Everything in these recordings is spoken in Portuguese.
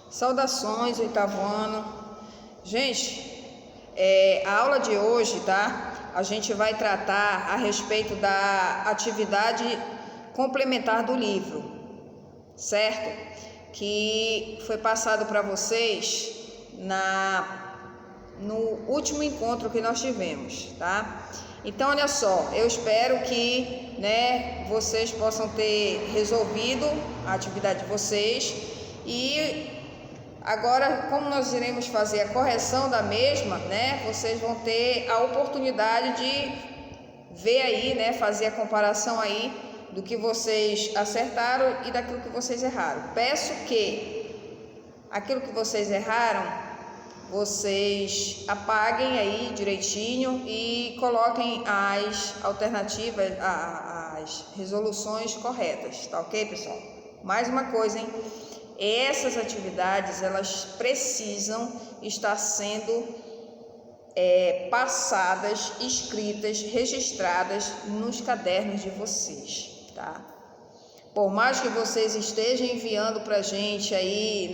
Saudações, oitavo ano. Gente, a aula de hoje, tá? A gente vai tratar a respeito da atividade complementar do livro, certo? Que foi passado para vocês no último encontro que nós tivemos, tá? Então, olha só, eu espero que, vocês possam ter resolvido a atividade de vocês e agora, como nós iremos fazer a correção da mesma, vocês vão ter a oportunidade de ver aí, fazer a comparação aí do que vocês acertaram e daquilo que vocês erraram. Peço que aquilo que vocês erraram, vocês apaguem aí direitinho e coloquem as alternativas, as resoluções corretas, tá ok, pessoal? Mais uma coisa, hein? Essas atividades, elas precisam estar sendo passadas, escritas, registradas nos cadernos de vocês, tá? Por mais que vocês estejam enviando pra gente aí,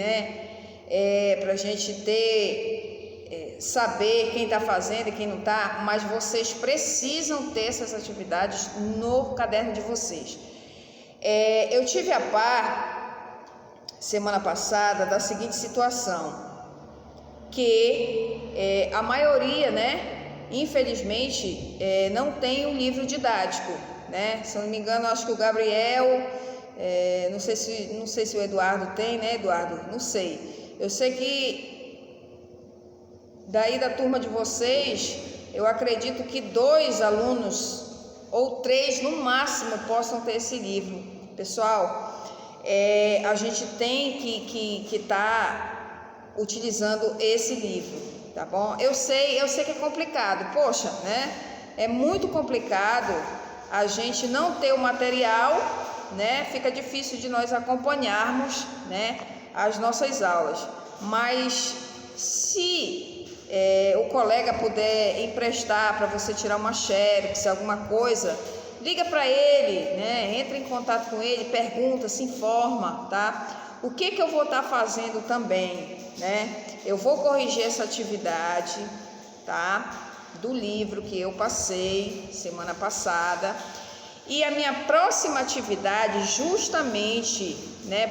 pra gente ter, saber quem tá fazendo e quem não tá, mas vocês precisam ter essas atividades no caderno de vocês. Eu tive a par semana passada da seguinte situação, que a maioria, infelizmente, não tem um livro didático, se eu não me engano, acho que o Gabriel, não sei se o Eduardo tem, Eduardo? Não sei. Eu sei que daí da turma de vocês, eu acredito que 2 alunos ou 3 no máximo possam ter esse livro. Pessoal, a gente tem que estar utilizando esse livro, tá bom? Eu sei que é complicado, poxa, é muito complicado a gente não ter o material, fica difícil de nós acompanharmos, as nossas aulas, mas se o colega puder emprestar para você tirar uma xerox, alguma coisa, liga para ele, entra em contato com ele, pergunta, se informa, tá? O que eu vou estar fazendo também, Eu vou corrigir essa atividade, tá? Do livro que eu passei semana passada. E a minha próxima atividade, justamente,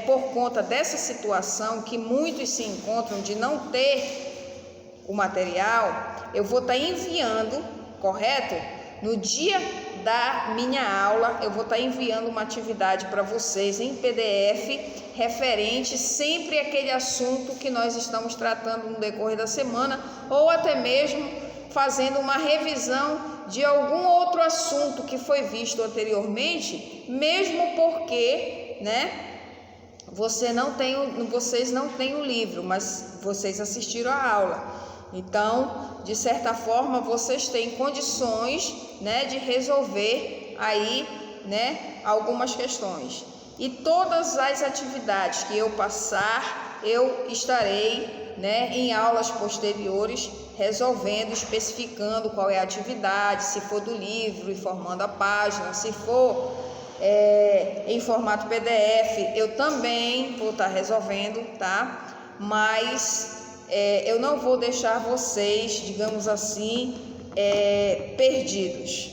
por conta dessa situação que muitos se encontram de não ter o material, eu vou estar enviando, correto? No dia da minha aula, eu vou estar enviando uma atividade para vocês em PDF, referente sempre àquele assunto que nós estamos tratando no decorrer da semana, ou até mesmo fazendo uma revisão de algum outro assunto que foi visto anteriormente, mesmo porque, vocês não têm o livro, mas vocês assistiram a aula. Então, de certa forma, vocês têm condições, de resolver aí, algumas questões. E todas as atividades que eu passar, eu estarei, em aulas posteriores, resolvendo, especificando qual é a atividade, se for do livro, informando a página, se for em formato PDF, eu também vou estar resolvendo, tá? Mas eu não vou deixar vocês, digamos assim, perdidos,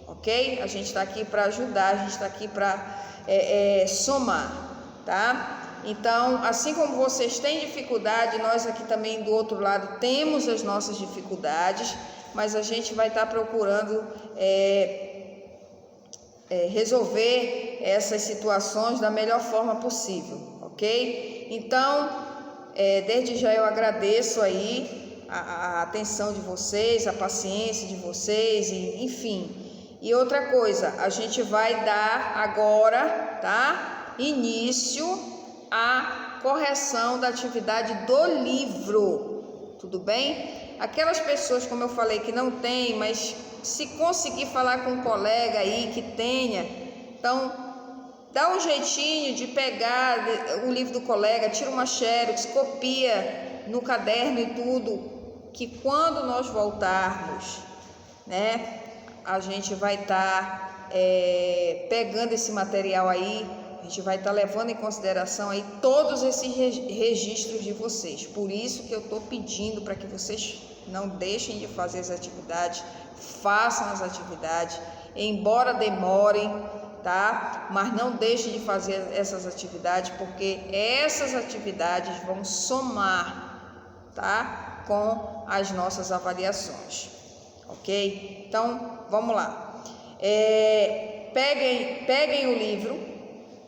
ok? A gente está aqui para ajudar, a gente está aqui para somar, tá? Então, assim como vocês têm dificuldade, nós aqui também do outro lado temos as nossas dificuldades, mas a gente vai estar procurando resolver essas situações da melhor forma possível, ok? Então, desde já eu agradeço aí a atenção de vocês, a paciência de vocês, enfim. E outra coisa, a gente vai dar agora, tá? Início à correção da atividade do livro, tudo bem? Aquelas pessoas, como eu falei, que não tem, mas se conseguir falar com um colega aí que tenha, então dá um jeitinho de pegar o livro do colega, tira uma xerox, copia no caderno e tudo, que quando nós voltarmos, a gente vai estar pegando esse material aí, gente vai estar levando em consideração aí todos esses registros de vocês. Por isso que eu estou pedindo para que vocês não deixem de fazer as atividades, façam as atividades, embora demorem, tá? Mas não deixem de fazer essas atividades, porque essas atividades vão somar, tá? Com as nossas avaliações, ok? Então, vamos lá. Peguem o livro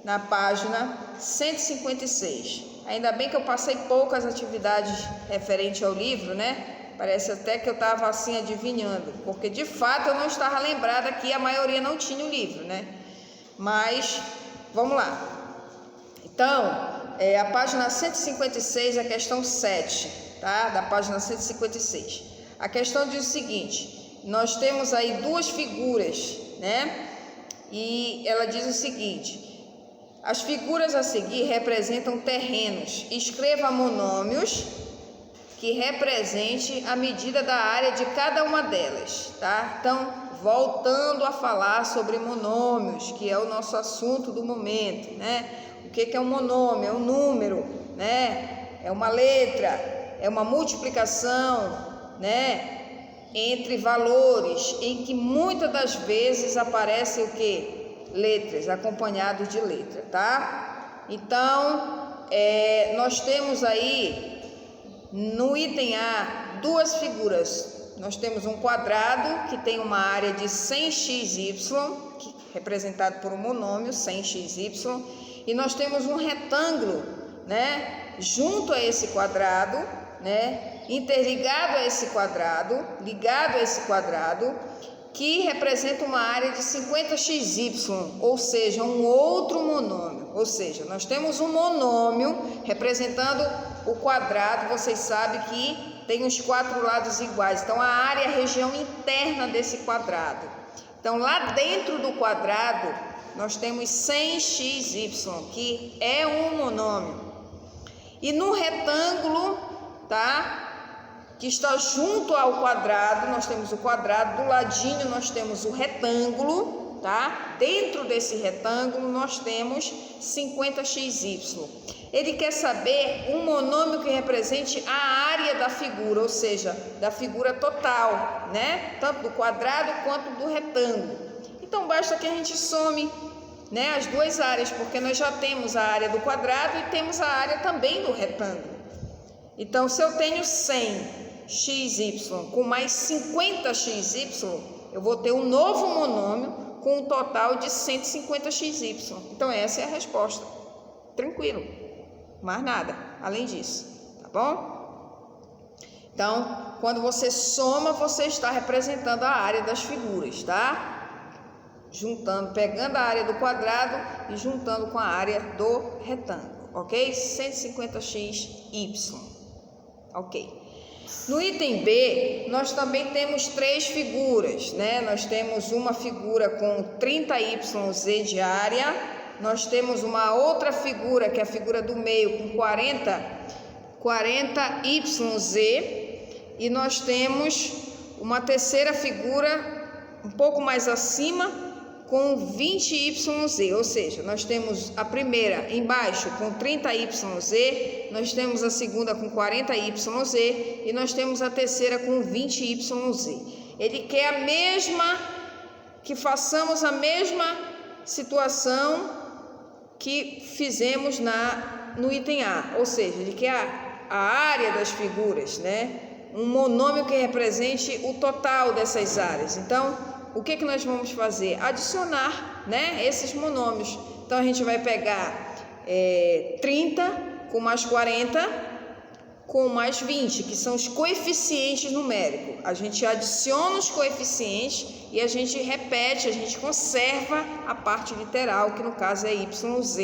na página 156. Ainda bem que eu passei poucas atividades referente ao livro, né? Parece até que eu estava assim adivinhando, porque de fato eu não estava lembrada que a maioria não tinha o livro, né? Mas vamos lá. Então, a página 156, a questão 7, tá? Da página 156. A questão diz o seguinte: nós temos aí duas figuras, né? E ela diz o seguinte: as figuras a seguir representam terrenos. Escreva monômios que represente a medida da área de cada uma delas, tá? Então, voltando a falar sobre monômios, que é o nosso assunto do momento, né? O que é um monômio? É um número, né? É uma letra, é uma multiplicação, né? Entre valores, em que muitas das vezes aparece o que? Letras, acompanhados de letra, tá? Então, nós temos aí no item A duas figuras. Nós temos um quadrado que tem uma área de 100xy, representado por um monômio 100xy, e nós temos um retângulo, né, junto a esse quadrado, né, interligado a esse quadrado, ligado a esse quadrado, que representa uma área de 50xy, ou seja, um outro monômio. Ou seja, nós temos um monômio representando o quadrado. Vocês sabem que tem os quatro lados iguais, então a área é a região interna desse quadrado. Então lá dentro do quadrado nós temos 100xy, que é um monômio. E no retângulo, tá, que está junto ao quadrado, nós temos o quadrado, do ladinho nós temos o retângulo, tá? Dentro desse retângulo nós temos 50xy. Ele quer saber um monômio que represente a área da figura, ou seja, da figura total, né? Tanto do quadrado quanto do retângulo. Então basta que a gente some, né, as duas áreas, porque nós já temos a área do quadrado e temos a área também do retângulo. Então, se eu tenho 100xy com mais 50xy, eu vou ter um novo monômio com um total de 150xy. Então, essa é a resposta. Tranquilo. Mais nada além disso, tá bom? Então, quando você soma, você está representando a área das figuras, tá? Juntando, pegando a área do quadrado e juntando com a área do retângulo, ok? 150xy, ok. No item B, nós também temos três figuras, né? Nós temos uma figura com 30yz de área, nós temos uma outra figura, que é a figura do meio, com 40yz, e nós temos uma terceira figura um pouco mais acima, com 20yz, ou seja, nós temos a primeira embaixo com 30yz, nós temos a segunda com 40yz e nós temos a terceira com 20yz. Ele quer que façamos a mesma situação que fizemos no item A, ou seja, ele quer a área das figuras, né? Um monômio que represente o total dessas áreas. Então, o que nós vamos fazer? Adicionar, né, esses monômios. Então, a gente vai pegar 30 com mais 40 com mais 20, que são os coeficientes numéricos. A gente adiciona os coeficientes e a gente repete, a gente conserva a parte literal, que no caso é YZ,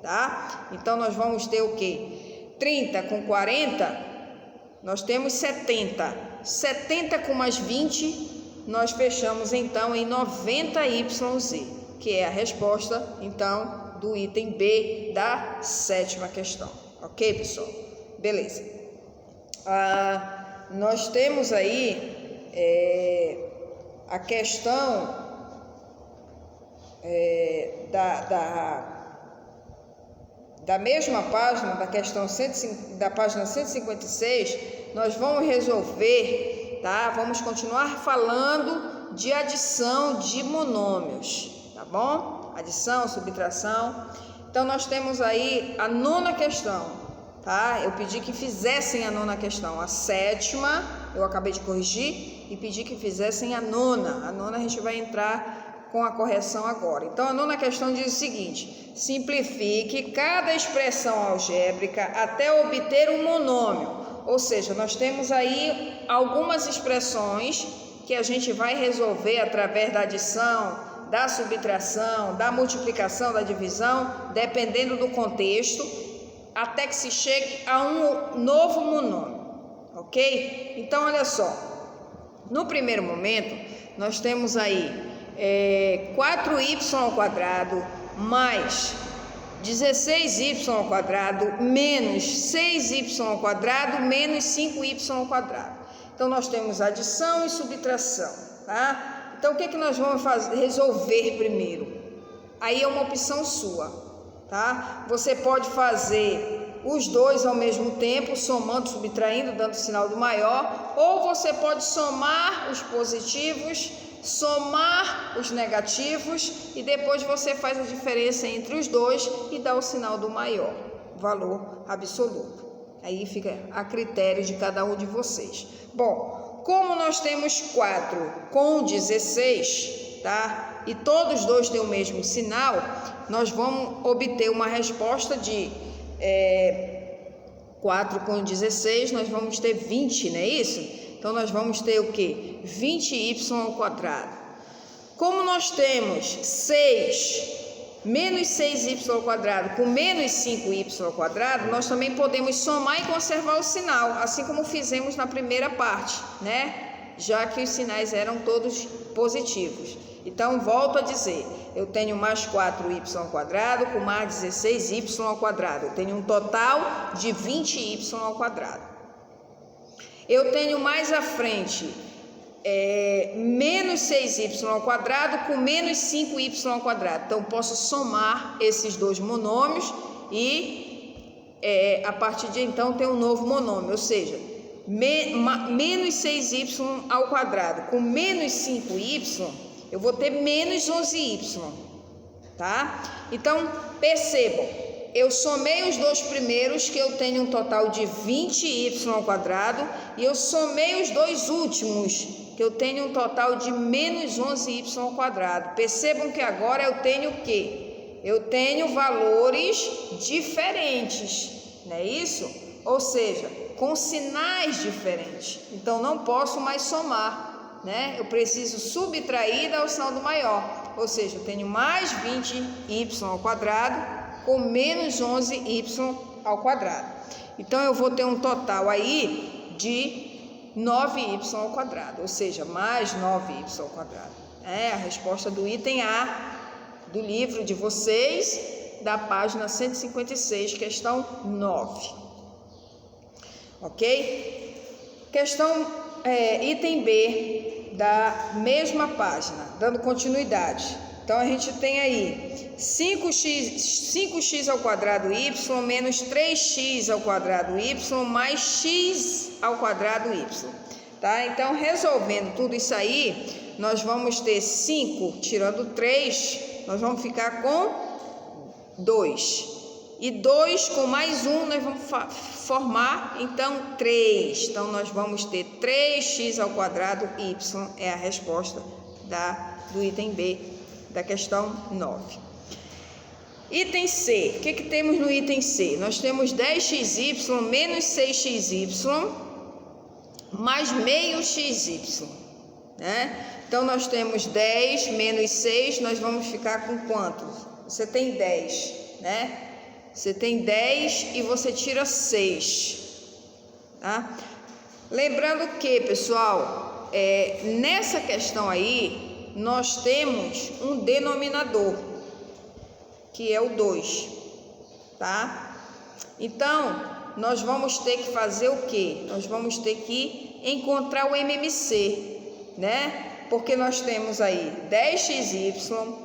tá? Então, nós vamos ter o quê? 30 com 40, nós temos 70. 70 com mais 20, nós fechamos então em 90yz, que é a resposta então do item B da sétima questão, ok, pessoal? Beleza. Nós temos aí a questão da mesma página, da questão da página 156, nós vamos resolver, tá? Vamos continuar falando de adição de monômios, tá bom? Adição, subtração. Então, nós temos aí a 9ª questão, tá? Eu pedi que fizessem a 9ª questão. A 7ª, eu acabei de corrigir e pedi que fizessem a 9ª. A 9ª a gente vai entrar com a correção agora. Então, a 9ª questão diz o seguinte: simplifique cada expressão algébrica até obter um monômio. Ou seja, nós temos aí algumas expressões que a gente vai resolver através da adição, da subtração, da multiplicação, da divisão, dependendo do contexto, até que se chegue a um novo monômio, ok? Então, olha só, no primeiro momento, nós temos aí 4y² mais 16y² menos 6y² menos 5y². Então, nós temos adição e subtração, tá? Então, o que nós vamos resolver primeiro? Aí é uma opção sua, tá? Você pode fazer os dois ao mesmo tempo, somando, subtraindo, dando o sinal do maior, ou você pode somar os positivos, somar os negativos e depois você faz a diferença entre os dois e dá o sinal do maior, valor absoluto. Aí fica a critério de cada um de vocês. Bom, como nós temos 4 com 16, tá? E todos os dois têm o mesmo sinal, nós vamos obter uma resposta de 4 com 16, nós vamos ter 20, não é isso? Então, nós vamos ter o quê? 20y². Como nós temos 6 menos 6y² com menos 5y², nós também podemos somar e conservar o sinal, assim como fizemos na primeira parte, né? Já que os sinais eram todos positivos. Então, volto a dizer, eu tenho mais 4y² com mais 16y². Eu tenho um total de 20y². Eu tenho mais à frente menos 6y² com menos 5y². Então, posso somar esses dois monômios e a partir de então ter um novo monômio, ou seja, menos 6y² com menos 5y, eu vou ter menos 11y, tá? Então, percebam, eu somei os dois primeiros, que eu tenho um total de 20y², e eu somei os dois últimos, que eu tenho um total de menos 11y². Percebam que agora eu tenho o quê? Eu tenho valores diferentes, não é isso? Ou seja, com sinais diferentes. Então, não posso mais somar, né? Eu preciso subtrair e dar o sinal do maior. Ou seja, eu tenho mais 20y² com menos 11y². Então, eu vou ter um total aí de 9y², ou seja, mais 9y². É a resposta do item A do livro de vocês, da página 156, questão 9. Ok? Questão item B da mesma página, dando continuidade. Então, a gente tem aí 5x² y menos 3x² y mais x²y. Tá? Então, resolvendo tudo isso aí, nós vamos ter 5 tirando 3, nós vamos ficar com 2. E 2 com mais 1, nós vamos formar, então, 3. Então, nós vamos ter 3x² y, é a resposta do item B da questão 9. Item C, o que temos no item C? Nós temos 10xy menos 6xy mais meio xy, né? Então, nós temos 10 menos 6, nós vamos ficar com quanto? Você tem 10, né? Você tem 10 e você tira 6, tá? Lembrando que, pessoal, nessa questão aí, nós temos um denominador, que é o 2, tá? Então, nós vamos ter que fazer o quê? Nós vamos ter que encontrar o MMC, né? Porque nós temos aí 10xy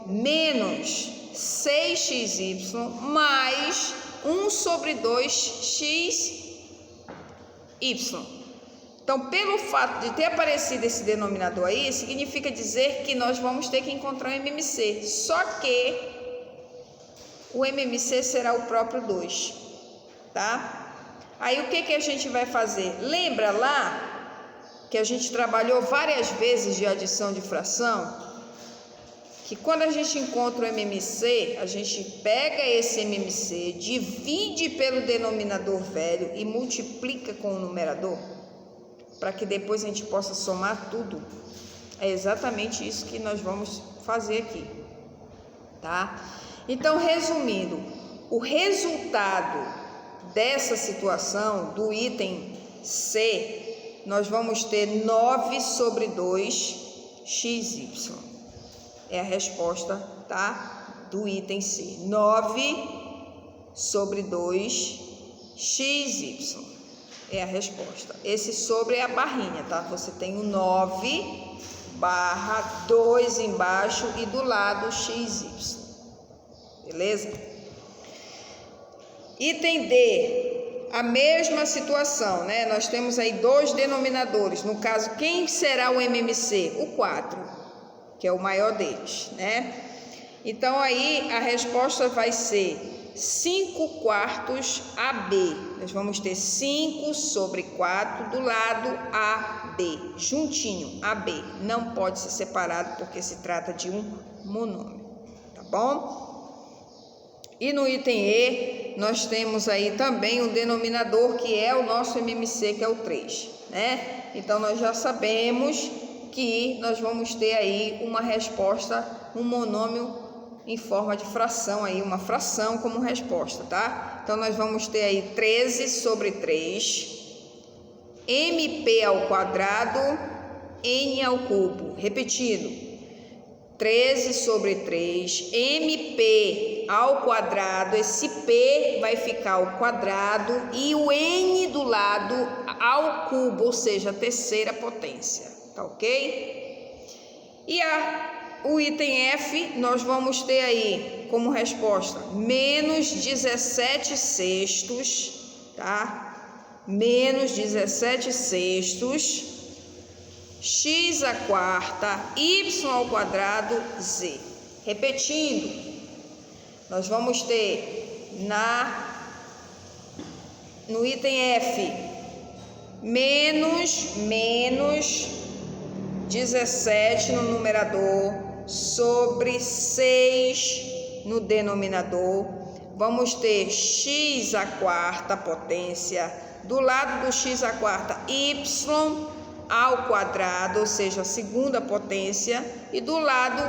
menos 6xy mais 1 sobre 2x, y. Então, pelo fato de ter aparecido esse denominador aí, significa dizer que nós vamos ter que encontrar o MMC. Só que o MMC será o próprio 2, tá? Aí, o que a gente vai fazer? Lembra lá que a gente trabalhou várias vezes de adição de fração? Que quando a gente encontra o MMC, a gente pega esse MMC, divide pelo denominador velho e multiplica com o numerador, para que depois a gente possa somar tudo. É exatamente isso que nós vamos fazer aqui, tá? Então, resumindo, o resultado dessa situação, do item C, nós vamos ter 9 sobre 2xy. É a resposta, tá? Do item C. 9 sobre 2xy. É a resposta. Esse sobre é a barrinha, tá? Você tem o 9 barra 2 embaixo e do lado xy. Beleza? Item D. A mesma situação, né? Nós temos aí dois denominadores. No caso, quem será o MMC? O 4, que é o maior deles, né? Então, aí a resposta vai ser 5 quartos AB. Nós vamos ter 5 sobre 4 do lado AB, juntinho, AB. Não pode ser separado porque se trata de um monômio, tá bom? E no item E, nós temos aí também um denominador que é o nosso MMC, que é o 3, né? Então, nós já sabemos que nós vamos ter aí uma resposta, um monômio em forma de fração, aí uma fração como resposta, tá? Então, nós vamos ter aí 13 sobre 3, MP ao quadrado, N ao cubo. Repetindo, 13 sobre 3, MP ao quadrado, esse P vai ficar ao quadrado e o N do lado ao cubo, ou seja, a terceira potência, tá ok? E o item F, nós vamos ter aí como resposta menos 17 sextos, tá? Menos 17 sextos, x à quarta, y ao quadrado, z. Repetindo, nós vamos ter no item F, menos 17 no numerador, sobre 6 no denominador. Vamos ter x à quarta potência, do lado do x à quarta, y ao quadrado, ou seja, a segunda potência, e do lado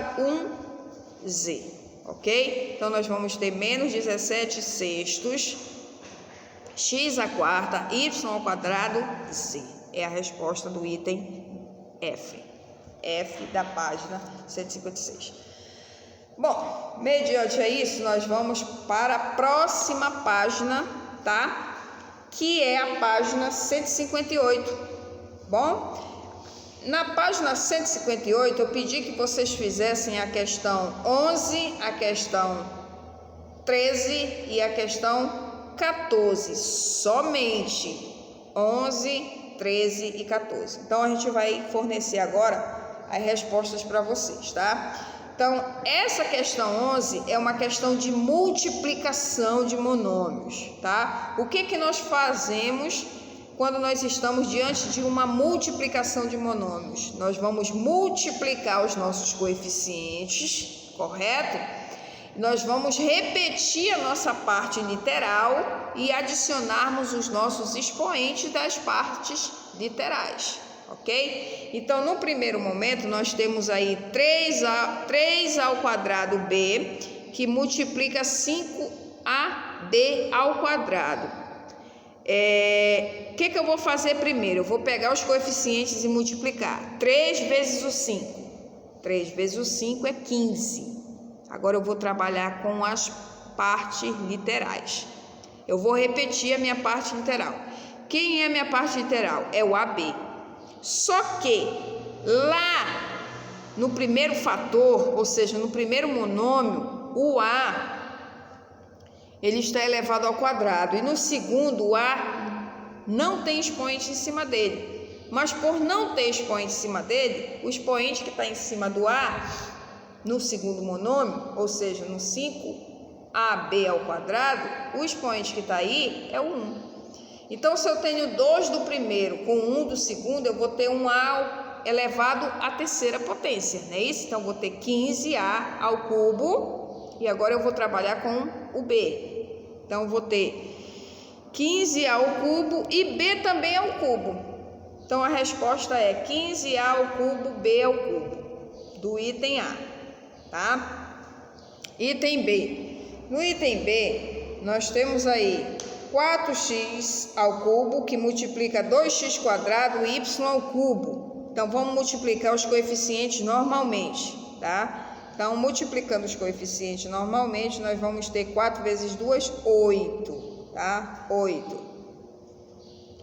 1z, ok? Então, nós vamos ter menos 17 sextos, x à quarta, y ao quadrado, z. É a resposta do item F. F da página 156. Bom, mediante isso, nós vamos para a próxima página, tá? Que é a página 158. Bom, na página 158, eu pedi que vocês fizessem a questão 11, a questão 13 e a questão 14. Somente 11, 13 e 14. Então, a gente vai fornecer agora as respostas para vocês, tá? Então, essa questão 11 é uma questão de multiplicação de monômios, tá? O que nós fazemos quando nós estamos diante de uma multiplicação de monômios? Nós vamos multiplicar os nossos coeficientes, correto? Nós vamos repetir a nossa parte literal e adicionarmos os nossos expoentes das partes literais, ok? Então, no primeiro momento, nós temos aí 3 ao quadrado b, que multiplica 5ab ao quadrado. O que eu vou fazer primeiro? Eu vou pegar os coeficientes e multiplicar. 3 vezes o 5. 3 vezes o 5 é 15. Agora eu vou trabalhar com as partes literais. Eu vou repetir a minha parte literal. Quem é a minha parte literal? É o AB. Só que lá no primeiro fator, ou seja, no primeiro monômio, o A, ele está elevado ao quadrado. E no segundo, o A não tem expoente em cima dele. Mas por não ter expoente em cima dele, o expoente que está em cima do A, no segundo monômio, ou seja, no 5AB ao quadrado, o expoente que está aí é o 1. Então, se eu tenho 2 do primeiro com 1 do segundo, eu vou ter um A elevado à terceira potência, não é isso? Então, eu vou ter 15A ao cubo, e agora eu vou trabalhar com o B. Então, eu vou ter 15A ao cubo e B também ao cubo. Então, a resposta é 15A ao cubo, B ao cubo, do item A, tá? Item B. No item B, nós temos aí 4x ao cubo, que multiplica 2x quadrado e y ao cubo. Então, vamos multiplicar os coeficientes normalmente, tá? Então, multiplicando os coeficientes normalmente, nós vamos ter 4 vezes 2, 8, tá? 8.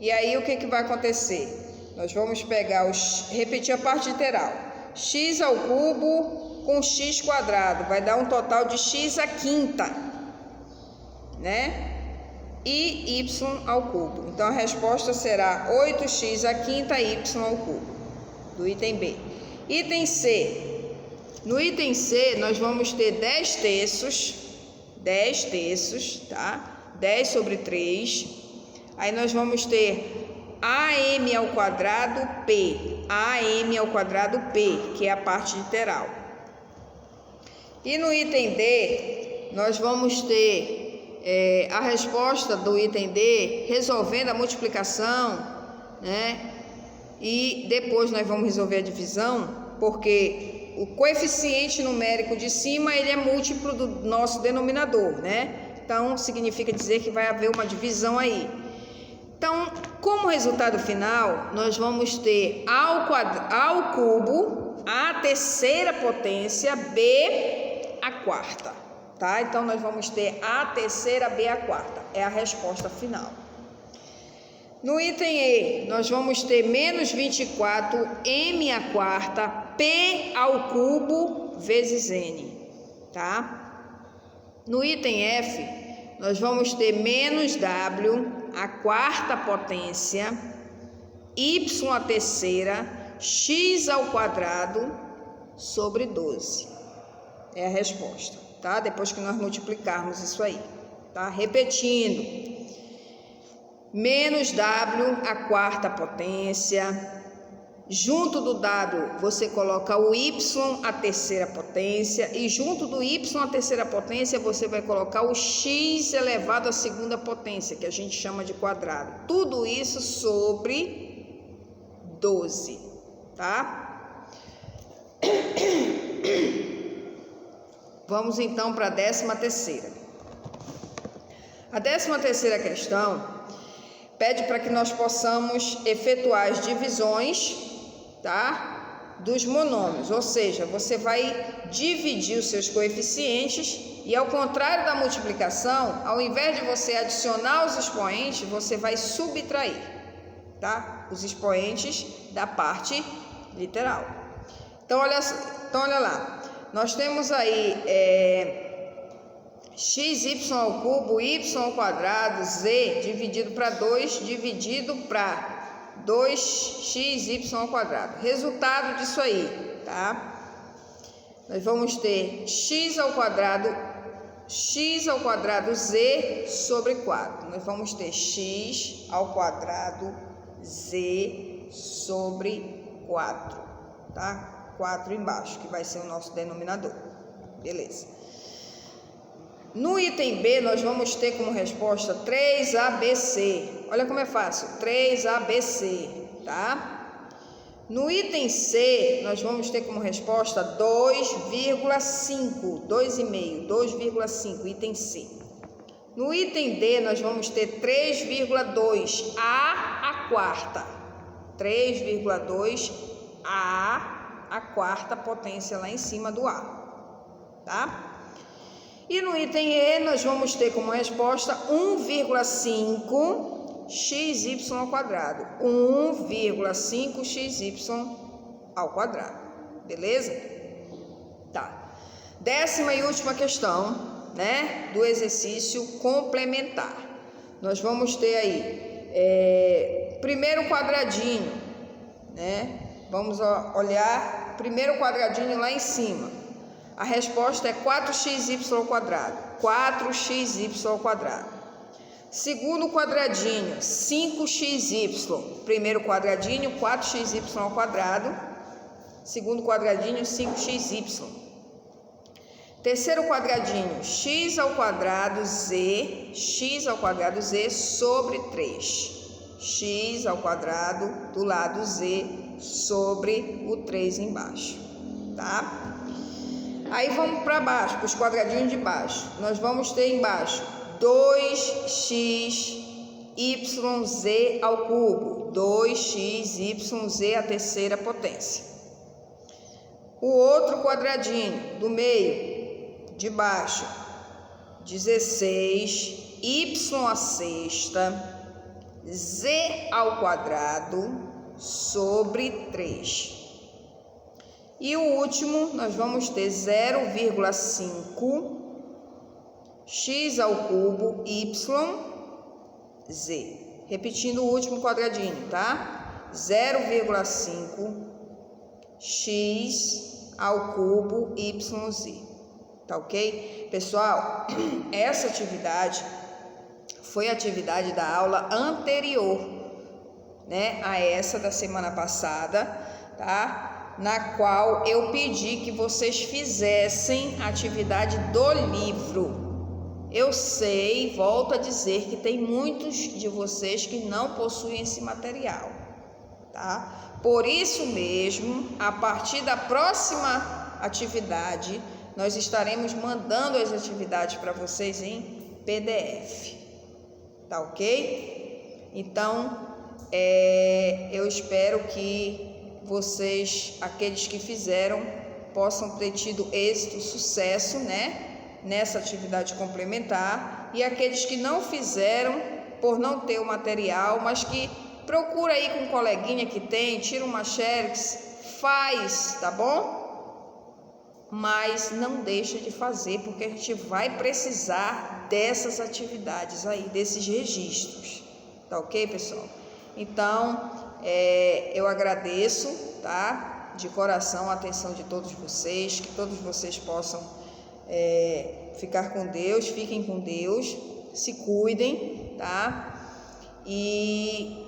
E aí, o que vai acontecer? Nós vamos pegar repetir a parte literal. X ao cubo com x quadrado, vai dar um total de x à quinta, né? E y ao cubo. Então, a resposta será 8x à quinta y ao cubo, do item B. Item C. No item C, nós vamos ter 10 terços, tá? 10 sobre 3. Aí, nós vamos ter AM ao quadrado P. AM ao quadrado P, que é a parte literal. E no item D, nós vamos ter a resposta do item D resolvendo a multiplicação, né? E depois nós vamos resolver a divisão, porque o coeficiente numérico de cima, ele é múltiplo do nosso denominador, né? Então, significa dizer que vai haver uma divisão aí. Então, como resultado final, nós vamos ter ao cubo, a terceira potência, B a quarta, tá? Então, nós vamos ter a terceira, B a quarta, é a resposta final. No item E, nós vamos ter menos 24, M a quarta, P ao cubo, vezes N, tá? No item F, nós vamos ter menos W a quarta potência, y a terceira, x ao quadrado sobre 12. É a resposta, tá? Depois que nós multiplicarmos isso aí, tá? Repetindo. Menos W a quarta potência. Junto do W, você coloca o y a terceira potência, e junto do y a terceira potência, você vai colocar o x elevado à segunda potência, que a gente chama de quadrado. Tudo isso sobre 12, tá? Vamos então para a 13ª. A 13ª questão pede para que nós possamos efetuar as divisões, tá? Dos monômios, ou seja, você vai dividir os seus coeficientes e, ao contrário da multiplicação, ao invés de você adicionar os expoentes, você vai subtrair, tá? Os expoentes da parte literal. Então, olha lá, nós temos aí xy ao cubo, y ao quadrado, z dividido para 2, dividido para 2xy ao quadrado. Resultado disso aí, tá? Nós vamos ter x ao quadrado z sobre 4. Nós vamos ter x ao quadrado z sobre 4, tá? 4 embaixo, que vai ser o nosso denominador. Beleza. No item B, nós vamos ter como resposta 3ABC. Olha como é fácil, 3ABC, tá? No item C, nós vamos ter como resposta 2,5, 2,5, item C. No item D, nós vamos ter 3,2, A a quarta. 3,2, A quarta potência lá em cima do A, tá? E no item E, nós vamos ter como resposta 1,5 xy ao quadrado. 1,5 xy ao quadrado. Beleza? Tá. 10ª e última questão. né, do exercício complementar. Nós vamos ter aí, primeiro quadradinho, né? Vamos olhar primeiro quadradinho lá em cima. A resposta é 4xy². 4xy². Segundo quadradinho, 5xy. Primeiro quadradinho, 4xy². Segundo quadradinho, 5xy. Terceiro quadradinho, x² z sobre 3. x² do lado z sobre o 3 embaixo, tá? Aí vamos para baixo, para os quadradinhos de baixo. Nós vamos ter embaixo 2xyz ao cubo, 2xyz à terceira potência. O outro quadradinho do meio, de baixo, 16y à sexta, z ao quadrado sobre 3. E o último, nós vamos ter 0,5 x ao cubo y z. Repetindo o último quadradinho, tá? 0,5 x ao cubo y z. Tá ok? Pessoal, essa atividade foi a atividade da aula anterior, né, a essa da semana passada, tá? Na qual eu pedi que vocês fizessem a atividade do livro. Eu sei, volto a dizer, que tem muitos de vocês que não possuem esse material, tá? Por isso mesmo, a partir da próxima atividade, nós estaremos mandando as atividades para vocês em PDF, tá ok? Então, eu espero que vocês, aqueles que fizeram, possam ter tido êxito, sucesso, né, nessa atividade complementar, e aqueles que não fizeram, por não ter o material, mas que procura aí com um coleguinha que tem, tira uma xerox, faz, tá bom? Mas não deixa de fazer, porque a gente vai precisar dessas atividades aí, desses registros, tá ok, pessoal? Então, eu agradeço, tá, de coração a atenção de todos vocês, que todos vocês possam ficar com Deus, fiquem com Deus, se cuidem, tá? E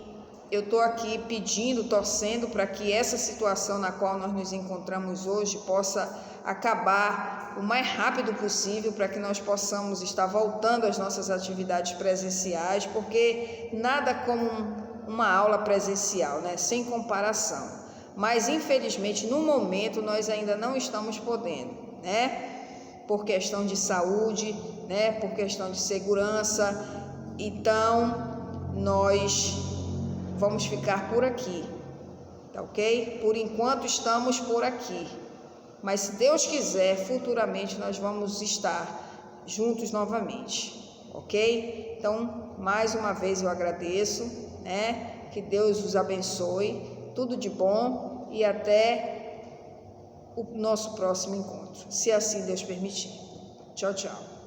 eu estou aqui pedindo, torcendo para que essa situação na qual nós nos encontramos hoje possa acabar o mais rápido possível, para que nós possamos estar voltando às nossas atividades presenciais, porque nada como uma aula presencial, né? Sem comparação. Mas infelizmente no momento nós ainda não estamos podendo, né? Por questão de saúde, né? Por questão de segurança. Então nós vamos ficar por aqui, tá ok? Por enquanto estamos por aqui, mas se Deus quiser, futuramente nós vamos estar juntos novamente, ok? Então, mais uma vez eu agradeço, né? Que Deus os abençoe, tudo de bom e até o nosso próximo encontro, se assim Deus permitir. Tchau, tchau.